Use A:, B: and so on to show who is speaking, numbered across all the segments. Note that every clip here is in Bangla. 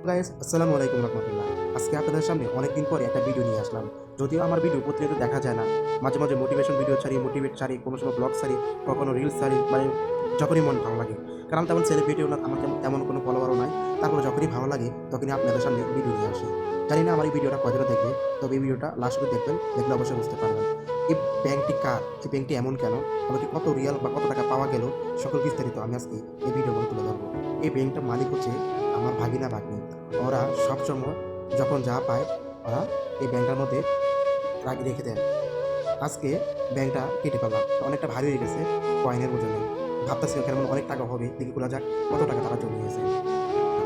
A: গাইস আসসালামু আলাইকুম রহমতুল্লাহ। আজকে আপনাদের সামনে অনেকদিন পরে একটা ভিডিও নিয়ে আসলাম। যদিও আমার ভিডিও প্রতিনিয়ত দেখা যায় না, মাঝে মাঝে মোটিভেশন ভিডিও ছাড়ি, মোটিভেট ছাড়ি, কোনো সময় ব্লগ ছাড়ি, কখনো রিলস ছাড়ি, মানে যখনই মন ভালো লাগে। কারণ তেমন সেলিব্রিটিও না, আমার তেমন কোনো ফলোয়ারও নাই। তারপরে যখনই ভালো লাগে তখনই আপনাদের সামনে ভিডিও নিয়ে আসি। জানি না আমার এই ভিডিওটা কয়জনে দেখবে, তবে এই ভিডিওটা লাস্ট করে দেখবেন, দেখলে অবশ্যই বুঝতে পারবেন এই ব্যাংকটি কার, এই ব্যাংকটি এমন কেন, আমাকে কত রিয়াল বা কত টাকা পাওয়া গেল, সকল বিস্তারিত আমি আজকে এই ভিডিওগুলো তুলে ধরবো। এই ব্যাংকটার মালিক হচ্ছে আমার ভাগিনা ভাগ্নি। ওরা সবসময় যখন যা পায় ওরা এই ব্যাংকটার মধ্যে রেখে দেয়। আজকে ব্যাংকটা কেটে ফেললাম, অনেকটা ভারী হয়ে গেছে কয়েনের ওজনে। ভাবতেছি ওখানে মনে অনেক টাকা হবে, দেখি খোলা যাক কত টাকা তারা জমিয়েছে।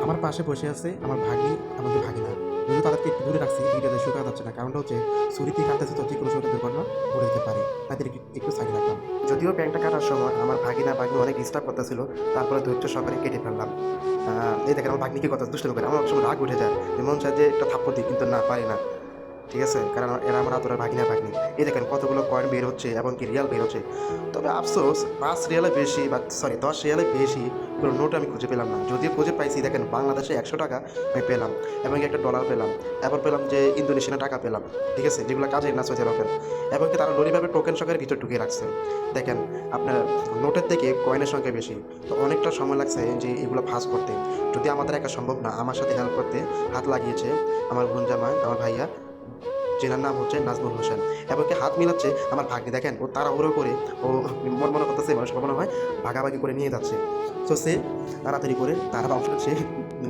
A: আমার পাশে বসে আছে আমার ভাগ্নি, আমাদের ভাগিনা। যদি তাদেরকে একটু দূরে রাখছি, ভিডিওতে শুরু করা যাচ্ছে না, কারণটা হচ্ছে ছুরিতে কাটতেছে তো যে কোনো সময় দুর্ঘটনা ঘটে যেতে পারে, তাদেরকে একটু সাইডে রাখলাম। যদিও ব্যাংকটা কাটার সময় আমার ভাগিনা ভাগ্নি অনেক ডিস্টার্ব করতেছিল, তারপরে ধৈর্য সহকারে কেটে ফেললাম। এই দেখেন আমার ভাগ্নিকে কথা দুষ্টামি করে, আমার সময় রাগ উঠে যায়, যে মন চায় যে একটা থাপ্পড় দিই, কিন্তু না পারি না। ঠিক আছে, কারণ এরা আমার আতরের ভাগিনা ভাগ্নি। এই দেখেন কতগুলো কয়েন বের হচ্ছে এবং কি রিয়াল বের হচ্ছে। তবে আফসোস 5 রিয়ালে বেশি, বা সরি 10 রিয়ালে বেশি কোনো নোট আমি খুঁজে পেলাম না। যদিও খুঁজে পাইছি, দেখেন বাংলাদেশে 100 টাকা আমি পেলাম, এবং একটা ডলার পেলাম, এবার পেলাম যে ইন্দোনেশিয়ান টাকা পেলাম। ঠিক আছে, যেগুলো কাজে না সৌদি আরবের, এবং কি তারা লরিভাবে টোকেন সকের ভিতর ঢুকিয়ে রাখছে। দেখেন আপনার নোটের থেকে কয়েনের সংখ্যা বেশি, তো অনেকটা সময় লাগছে যে এগুলো ফাঁস করতে। যদি আমাদের একা সম্ভব না, আমার সাথে হেল্প করতে হাত লাগিয়েছে আমার বোন জামাই, আমার ভাইয়া, যেনার নাম হচ্ছে নাজমুল হোসেন। এবং কি হাত মিলাচ্ছে আমার ভাগ্নি। দেখেন ও তাড়াহুড়ো করে, ও মনে করতেছে মানুষকে মনে হয় ভাগাভাগি করে নিয়ে যাচ্ছে। তো সে তাড়াতাড়ি করে তার অংশটা সে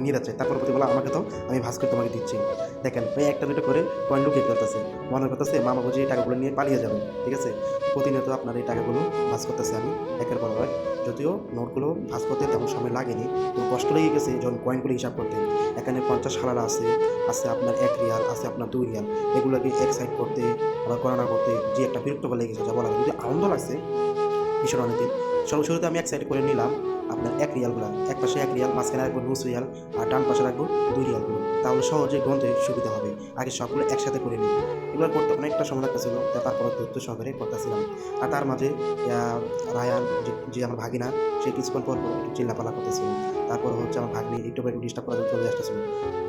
A: নিয়ে যাচ্ছে, তারপর প্রতি বলা আমাকে তো আমি ভাস করে তোমাকে দিচ্ছি। দেখেন ওই একটা দুটো করে পয়েন্ট লুকিয়ে ফেলতেছে, মনে করতেছে মামা বুঝি এই টাকাগুলো নিয়ে পালিয়ে যাবে। ঠিক আছে, প্রতিনিয়ত আপনার এই টাকাগুলো ভাস করতেছে আমি একের পর এক। যদিও নোটগুলো ভাস করতে তেমন সময় লাগেনি, তো কষ্ট লেগে গেছে যখন কয়েনগুলো হিসাব করতে। এখানে 50 হালালা আছে, আছে আপনার 1 রিয়াল, আছে আপনার 2 রিয়াল। এগুলোকে এক সাইড করতে আবার গণনা করতে যে একটা বিরক্তকর লেগেছে, যা বলা যদি আনন্দ লাগছে ভীষণ অনেকদিন। শুরুতে আমি এক সাইড করে নিলাম আপনার 1 রিয়ালগুলো, এক পাশে 1 রিয়াল, মাঝখানে রাখবো 9 রিয়াল, আর ডান পাশে রাখবো 2 রিয়ালগুলো। তাহলে সহজে গন্ধে সুবিধা হবে। আগে সবগুলো একসাথে করে নিই, এগুলো করতে অনেকটা সময় লাগতেছিল, তারপরে ধৈর্য সহকারে করতেছিলাম। আর তার মাঝে রায়ান, যে আমার ভাগিনা, সে কিছুক্ষণ পর পর একটু চিল্লাপালা করতেছিল। তারপর হচ্ছে আমার ভাগ্নি একটু একটু ডিস্টার্ব করার জন্য চলে আসতেছিল।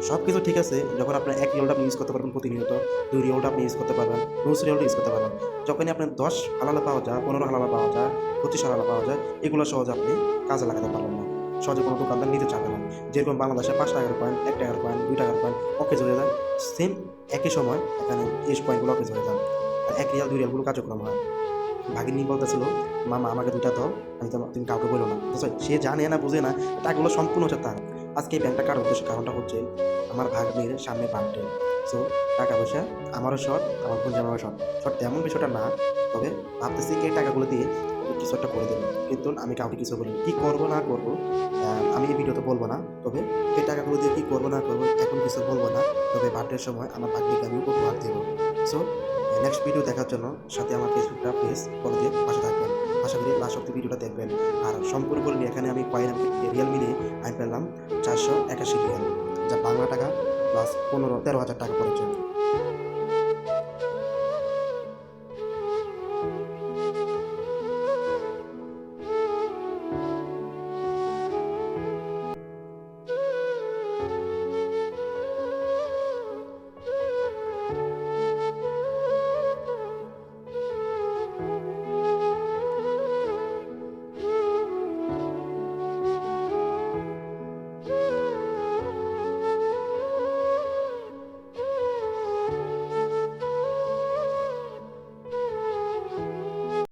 A: সব কিছু ঠিক আছে যখন আপনার 1 রিয়ালটা আপনি ইউজ করতে পারবেন প্রতিনিয়ত, 2 রিয়ালটা আপনি ইউজ করতে পারবেন, 9 রিয়ালটা ইউজ করতে পারবেন। যখনই আপনার 10 হালালা পাওয়া যায়, 15 হালালা পাওয়া যায়, 25 হালালা পাওয়া যায়, এগুলো সহজে আপনি কাজে লাগাতে পারবেন না। সহজে কোনো দোকানদার নিতে চাবে না। যেরকম বাংলাদেশে 5 টাকার কয়েন, 1 টাকার কয়েন, 2 টাকার কয়েন অকেজ হয়ে যায়, সেম একই সময় এখানে এই কয়েনগুলো অকেজ হয়ে যায়। আর 1 রিয়াল 2 রিয়ালগুলো কার্যক্রম হয়। ভাগিনী বলতেছিল মামা আমাকে 2টা দাও, আমি তো তুমি কাউকে বলো না। বুঝছো, সে জানে না বুঝে না, টাকাগুলো সম্পূর্ণ হচ্ছে তার। আজকে এই ব্যাংকটা কার উদ্দেশ্য, কারণটা হচ্ছে আমার ভাগ্নির সামনে বার্থডে। সো টাকা পয়সা আমারও শর্ট, আমার বোন জামারও শর্ট। শর্ট তেমন বিষয়টা না, তবে ভাবতেছি এই টাকাগুলো দিয়ে কিছু একটা করে দেবো। কিন্তু আমি কাউকে কিছু বলিনি, কী করবো না করবো আমি এই ভিডিওতে বলবো না। তবে এই টাকাগুলো দিয়ে কী করবো না করবো এখন কিছু বলবো না। তবে বার্থডের সময় আমার ভাগ্নিকে আমি উপহার দেবো। সো নেক্সট ভিডিও দেখার জন্য সাথে আমার ফেসবুকটা পেজ ফলো দিয়ে পাশে থাকবেন। আশা করি লাস্ট অব্দি ভিডিওটা দেখবেন। আর সম্পূর্ণ করে এখানে আমি কয়েন রিয়াল মিলিয়ে আমি পেলাম 481 রিয়াল, যা বাংলা টাকা প্লাস 13,000 টাকা পড়েছে।